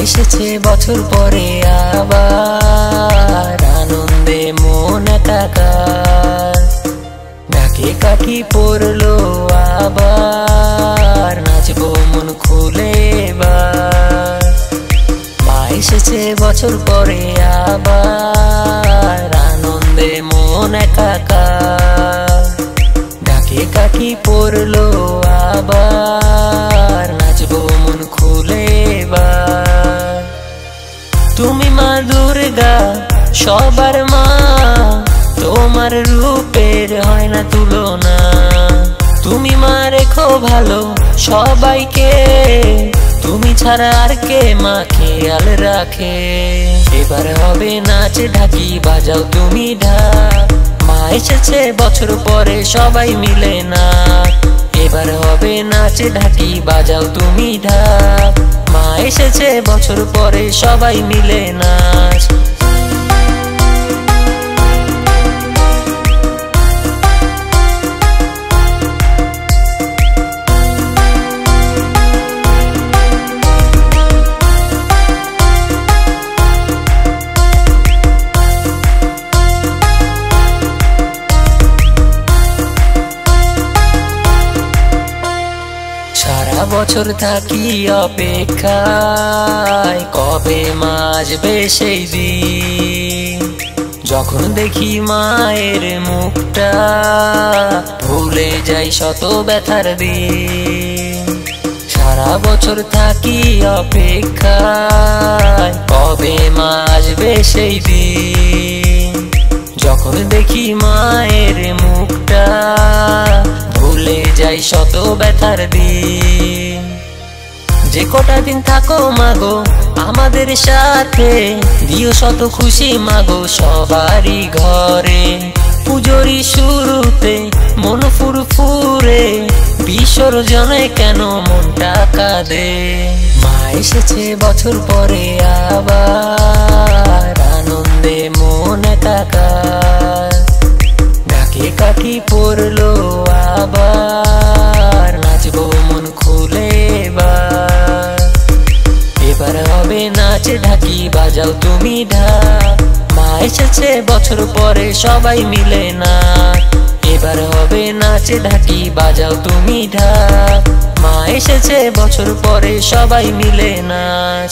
এসেছে বছর পরে আবার আনন্দে মন একাকার। ডাকে কাঠি পড়লো আবার নাচবো মন খুলে এবার। মা এসেছে বছর পরে আবার আনন্দে মন একাকার। ডাকে কাঠি পড়লো আবার নাচবো মন খুলে এবার। তুমি মা দুর্গা সবার মা, তোমার রূপের হয় না তুলনা। তুমি মা রেখো ভালো সবাইকে, তুমি ছাড়া আর কে মা খেয়াল রাখে। এবার হবে নাচ ঢাকি বাজাও তুমি ঢাক। মা এসেছে বছর পরে সবাই মিলে না। এবার হবে নাচ ঢাকি বাজাও তুমি ঢাক। মা এসেছে বছর পরে সবাই মিলে নাচ। সারা বছর থাকি অপেক্ষায়, কবে মা আসবে সেই দিন। যখন দেখি মায়ের মুখটা ভুলে যাই শত ব্যথার দিন। সারা বছর থাকি অপেক্ষায়, কবে মা আসবে সেই দিন। যখন দেখি মায়ের মুখটা ভুলে যাই শত ব্যথার দিন। যে কটা দিন থাকো মাগো আমাদের সাথে, দিও শত খুশি মাগো সবারই ঘরে। পুজোরই শুরুতে মন ফুরফুরে, বিসর্জনে কেন মনটা কাঁদে। মা এসেছে বছর পরে আবার আনন্দে মন একাকার। ডাকে কাঠি পড়লো আবার নাচবো মন খুলে এবার। এবার হবে নাচ ঢাকি বাজাও তুমি ঢাক। মা এসেছে বছর পরে সবাই মিলে না। এবার হবে নাচ ঢাকি বাজাও তুমি ঢাক। মা এসেছে বছর পরে সবাই মিলে নাচ।